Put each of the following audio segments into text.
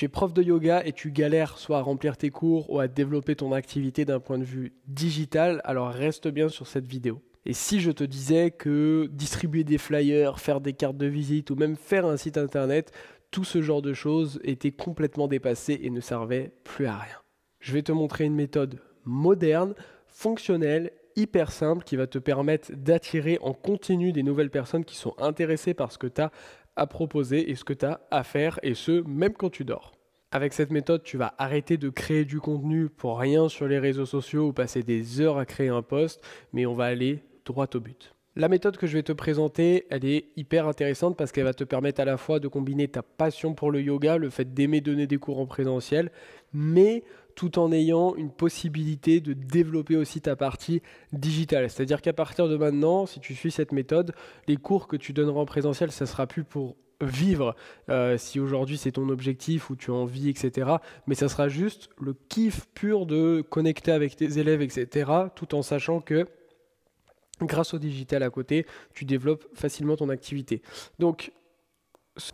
Tu es prof de yoga et tu galères soit à remplir tes cours ou à développer ton activité d'un point de vue digital, alors reste bien sur cette vidéo. Et si je te disais que distribuer des flyers, faire des cartes de visite ou même faire un site internet, tout ce genre de choses était complètement dépassé et ne servait plus à rien. Je vais te montrer une méthode moderne, fonctionnelle, hyper simple qui va te permettre d'attirer en continu des nouvelles personnes qui sont intéressées par ce que tu as à proposer et ce que tu as à faire, et ce, même quand tu dors. Avec cette méthode, tu vas arrêter de créer du contenu pour rien sur les réseaux sociaux ou passer des heures à créer un post, mais on va aller droit au but. La méthode que je vais te présenter, elle est hyper intéressante parce qu'elle va te permettre à la fois de combiner ta passion pour le yoga, le fait d'aimer donner des cours en présentiel, mais tout en ayant une possibilité de développer aussi ta partie digitale. C'est-à-dire qu'à partir de maintenant, si tu suis cette méthode, les cours que tu donneras en présentiel, ça sera plus pour vivre, si aujourd'hui c'est ton objectif ou tu as envie, etc. Mais ça sera juste le kiff pur de connecter avec tes élèves, etc. Tout en sachant que grâce au digital à côté, tu développes facilement ton activité. Donc,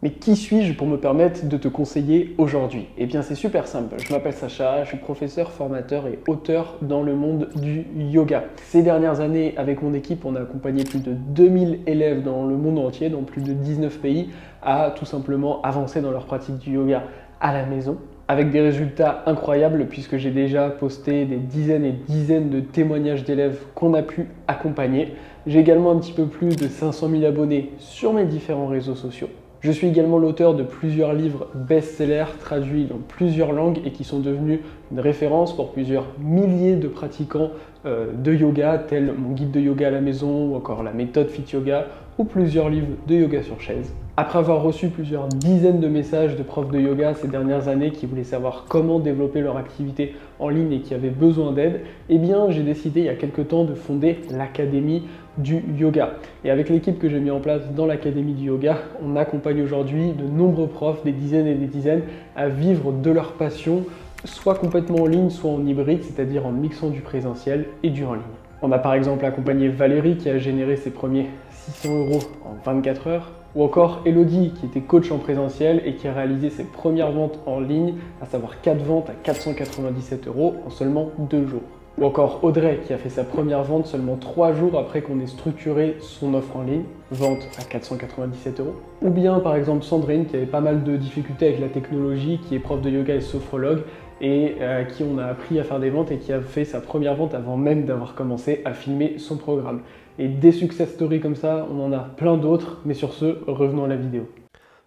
mais qui suis-je pour me permettre de te conseiller aujourd'hui? Eh bien, c'est super simple. Je m'appelle Sacha, je suis professeur, formateur et auteur dans le monde du yoga. Ces dernières années, avec mon équipe, on a accompagné plus de 2000 élèves dans le monde entier, dans plus de 19 pays, à tout simplement avancer dans leur pratique du yoga à la maison, avec des résultats incroyables puisque j'ai déjà posté des dizaines et dizaines de témoignages d'élèves qu'on a pu accompagner. J'ai également un petit peu plus de 500 000 abonnés sur mes différents réseaux sociaux. Je suis également l'auteur de plusieurs livres best-sellers traduits dans plusieurs langues et qui sont devenus une référence pour plusieurs milliers de pratiquants de yoga, tels mon guide de yoga à la maison ou encore la méthode Fit Yoga ou plusieurs livres de yoga sur chaise. Après avoir reçu plusieurs dizaines de messages de profs de yoga ces dernières années qui voulaient savoir comment développer leur activité en ligne et qui avaient besoin d'aide, eh bien j'ai décidé il y a quelques temps de fonder l'Académie du yoga. Et avec l'équipe que j'ai mis en place dans l'Académie du yoga, on accompagne aujourd'hui de nombreux profs, des dizaines et des dizaines, à vivre de leur passion, soit complètement en ligne, soit en hybride, c'est-à-dire en mixant du présentiel et du en ligne. On a par exemple accompagné Valérie qui a généré ses premiers 600 € en 24 heures, ou encore Elodie qui était coach en présentiel et qui a réalisé ses premières ventes en ligne, à savoir 4 ventes à 497 € en seulement 2 jours. Ou encore Audrey qui a fait sa première vente seulement 3 jours après qu'on ait structuré son offre en ligne, vente à 497 €. Ou bien par exemple Sandrine qui avait pas mal de difficultés avec la technologie, qui est prof de yoga et sophrologue et à qui on a appris à faire des ventes et qui a fait sa première vente avant même d'avoir commencé à filmer son programme. Et des success stories comme ça, on en a plein d'autres, mais sur ce, revenons à la vidéo.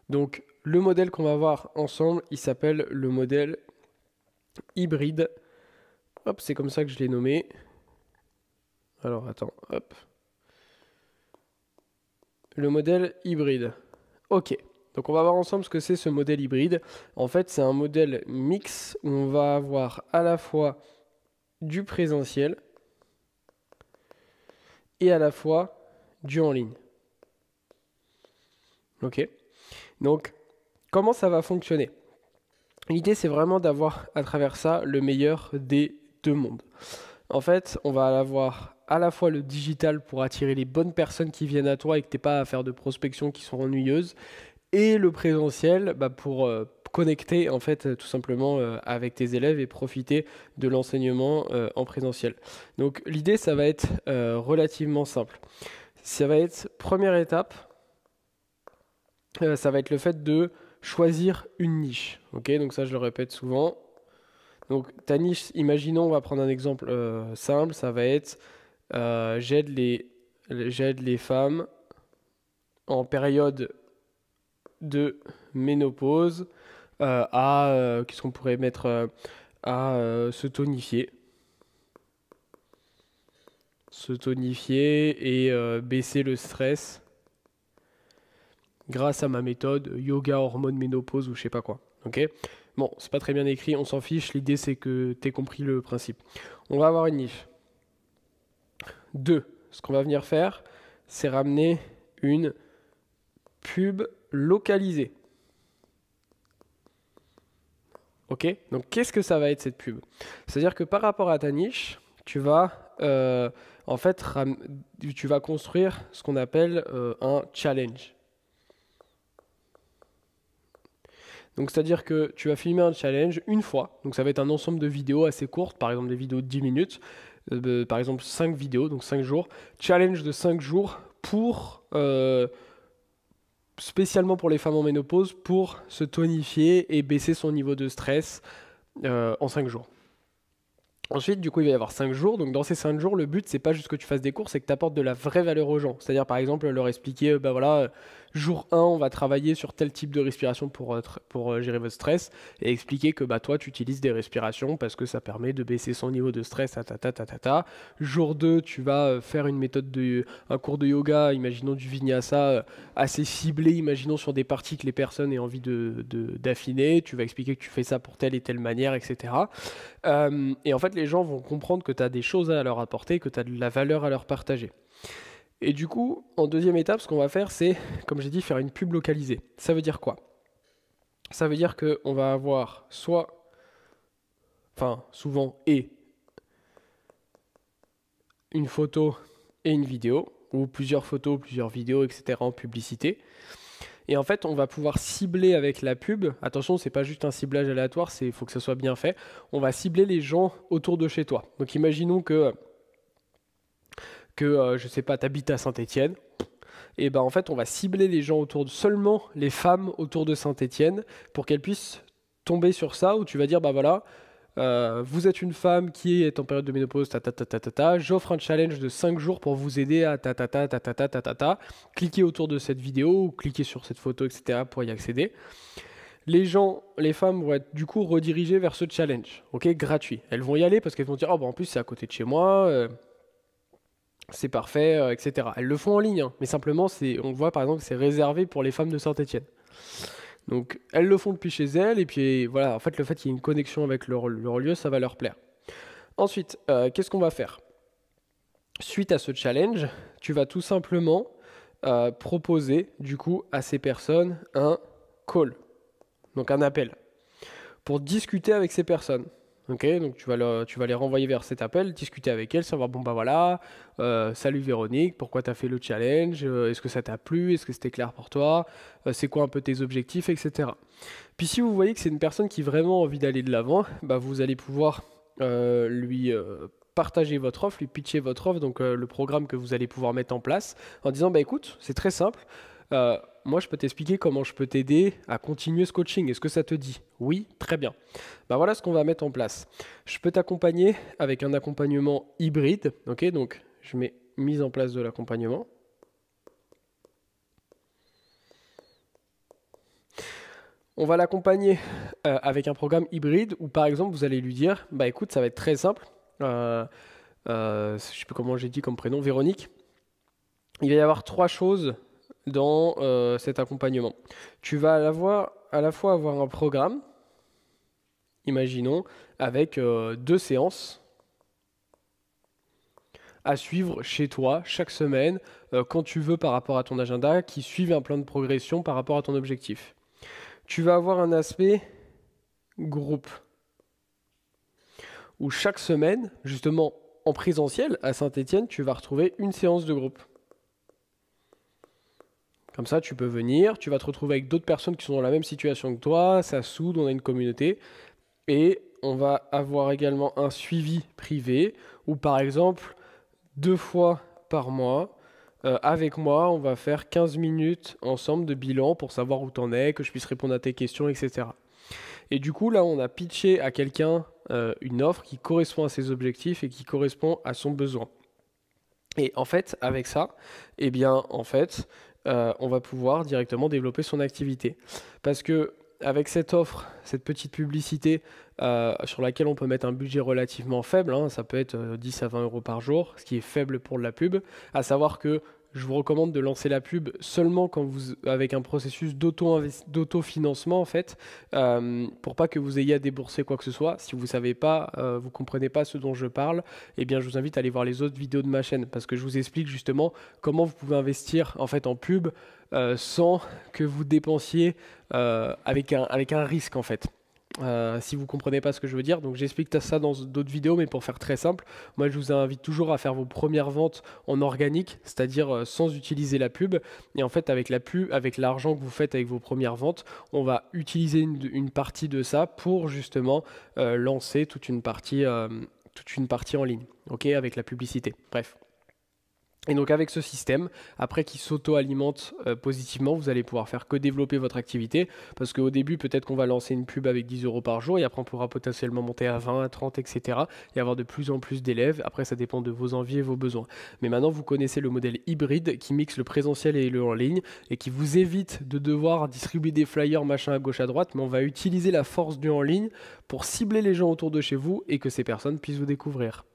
donc le modèle qu'on va voir ensemble, il s'appelle le modèle hybride. Hop, c'est comme ça que je l'ai nommé. Alors attends, hop. Le modèle hybride. Ok, donc on va voir ensemble ce que c'est ce modèle hybride. En fait, c'est un modèle mix où on va avoir à la fois du présentiel et à la fois du en ligne. Ok, donc comment ça va fonctionner? L'idée, c'est vraiment d'avoir à travers ça le meilleur des deux mondes. En fait, on va avoir à la fois le digital pour attirer les bonnes personnes qui viennent à toi et que tu n'aies pas à faire de prospection qui sont ennuyeuses, et le présentiel pour connecter en fait tout simplement avec tes élèves et profiter de l'enseignement en présentiel. Donc l'idée, ça va être relativement simple. Ça va être, première étape, ça va être le fait de choisir une niche. Ok, donc ça je le répète souvent. Donc ta niche, imaginons, on va prendre un exemple simple, ça va être j'aide les femmes en période de ménopause qu'est-ce qu'on pourrait mettre à se tonifier. Se tonifier et baisser le stress grâce à ma méthode yoga, hormones, ménopause ou je sais pas quoi. Ok ? Bon, c'est pas très bien écrit, on s'en fiche. L'idée, c'est que tu aies compris le principe. On va avoir une niche. 2. Ce qu'on va venir faire, c'est ramener une pub localisée. Ok ? Donc, qu'est-ce que ça va être cette pub? C'est-à-dire que par rapport à ta niche, tu vas en fait tu vas construire ce qu'on appelle un challenge. Donc c'est-à-dire que tu vas filmer un challenge une fois, donc ça va être un ensemble de vidéos assez courtes, par exemple des vidéos de 10 minutes, par exemple 5 vidéos, donc 5 jours, challenge de 5 jours pour, spécialement pour les femmes en ménopause, pour se tonifier et baisser son niveau de stress en 5 jours. Ensuite, du coup, il va y avoir 5 jours. Donc, dans ces 5 jours, le but, c'est pas juste que tu fasses des cours, c'est que tu apportes de la vraie valeur aux gens. C'est-à-dire, par exemple, leur expliquer, bah voilà, jour 1, on va travailler sur tel type de respiration pour gérer votre stress, et expliquer que bah, toi, tu utilises des respirations parce que ça permet de baisser son niveau de stress, Jour 2, tu vas faire un cours de yoga, imaginons du vinyasa, assez ciblé, imaginons sur des parties que les personnes aient envie d'affiner. Tu vas expliquer que tu fais ça pour telle et telle manière, etc. Et en fait, les gens vont comprendre que tu as des choses à leur apporter, que tu as de la valeur à leur partager. Et du coup, en deuxième étape, ce qu'on va faire, c'est, comme j'ai dit, faire une pub localisée. Ça veut dire quoi? Ça veut dire qu'on va avoir souvent, une photo et une vidéo, ou plusieurs photos, plusieurs vidéos, etc. en publicité. Et en fait, on va pouvoir cibler avec la pub. Attention, c'est pas juste un ciblage aléatoire, il faut que ça soit bien fait. On va cibler les gens autour de chez toi. Donc imaginons que je sais pas, t'habites à Saint-Étienne. Et ben en fait, on va cibler les gens seulement les femmes autour de Saint-Étienne pour qu'elles puissent tomber sur ça, où tu vas dire, bah voilà, vous êtes une femme qui est en période de ménopause, j'offre un challenge de 5 jours pour vous aider à Cliquez autour de cette vidéo ou cliquez sur cette photo, etc. pour y accéder. Les femmes vont être du coup redirigées vers ce challenge, ok, gratuit. Elles vont y aller parce qu'elles vont dire, oh bah en plus c'est à côté de chez moi, c'est parfait, etc. Elles le font en ligne, hein, mais simplement on voit par exemple que c'est réservé pour les femmes de Saint-Étienne. Donc elles le font depuis chez elles, et puis voilà, en fait le fait qu'il y ait une connexion avec leur lieu, ça va leur plaire. Ensuite, qu'est-ce qu'on va faire? Suite à ce challenge, tu vas tout simplement proposer du coup à ces personnes un call, donc un appel, pour discuter avec ces personnes. Ok, donc tu vas les renvoyer vers cet appel, discuter avec elles, savoir, bon bah voilà, salut Véronique, pourquoi tu as fait le challenge, est-ce que ça t'a plu, est-ce que c'était clair pour toi, c'est quoi un peu tes objectifs, etc. Puis si vous voyez que c'est une personne qui a vraiment envie d'aller de l'avant, bah vous allez pouvoir lui partager votre offre, lui pitcher votre offre, donc le programme que vous allez pouvoir mettre en place, en disant, bah écoute, c'est très simple, moi, je peux t'expliquer comment je peux t'aider à continuer ce coaching. Est-ce que ça te dit? Oui, très bien. Ben voilà ce qu'on va mettre en place. Je peux t'accompagner avec un accompagnement hybride. Ok, donc je mets mise en place de l'accompagnement. On va l'accompagner avec un programme hybride où, par exemple, vous allez lui dire, bah écoute, ça va être très simple. Je ne sais plus comment j'ai dit comme prénom, Véronique. Il va y avoir 3 choses dans cet accompagnement. Tu vas à la fois avoir un programme, imaginons, avec 2 séances à suivre chez toi chaque semaine, quand tu veux par rapport à ton agenda, qui suivent un plan de progression par rapport à ton objectif. Tu vas avoir un aspect groupe, où chaque semaine, justement en présentiel à Saint-Étienne, tu vas retrouver une séance de groupe. Comme ça, tu peux venir, tu vas te retrouver avec d'autres personnes qui sont dans la même situation que toi, ça soude, on a une communauté. Et on va avoir également un suivi privé où, par exemple, 2 fois par mois, avec moi, on va faire 15 minutes ensemble de bilan pour savoir où t'en es, que je puisse répondre à tes questions, etc. Et du coup, là, on a pitché à quelqu'un une offre qui correspond à ses objectifs et qui correspond à son besoin. Et en fait, avec ça, eh bien, en fait, on va pouvoir directement développer son activité. Parce que avec cette offre, cette petite publicité sur laquelle on peut mettre un budget relativement faible, hein, ça peut être 10 à 20 euros par jour, ce qui est faible pour de la pub, à savoir que je vous recommande de lancer la pub seulement avec un processus d'autofinancement en fait, pour pas que vous ayez à débourser quoi que ce soit. Si vous savez pas, vous comprenez pas ce dont je parle, eh bien je vous invite à aller voir les autres vidéos de ma chaîne parce que je vous explique justement comment vous pouvez investir en fait en pub sans que vous dépensiez avec un risque en fait. si vous comprenez pas ce que je veux dire. Donc j'explique ça dans d'autres vidéos, mais pour faire très simple, moi je vous invite toujours à faire vos premières ventes en organique, c'est-à-dire sans utiliser la pub. Et en fait avec la pub, avec l'argent que vous faites avec vos premières ventes, on va utiliser une partie de ça pour justement lancer toute une partie en ligne, ok, avec la publicité. Bref. Et donc avec ce système, après qui s'auto-alimente positivement, vous allez pouvoir faire que développer votre activité, parce qu'au début, peut-être qu'on va lancer une pub avec 10 € par jour, et après on pourra potentiellement monter à 20, à 30, etc. et avoir de plus en plus d'élèves. Après, ça dépend de vos envies et vos besoins. Mais maintenant, vous connaissez le modèle hybride qui mixe le présentiel et le en ligne, et qui vous évite de devoir distribuer des flyers, machin à gauche, à droite, mais on va utiliser la force du en ligne pour cibler les gens autour de chez vous et que ces personnes puissent vous découvrir.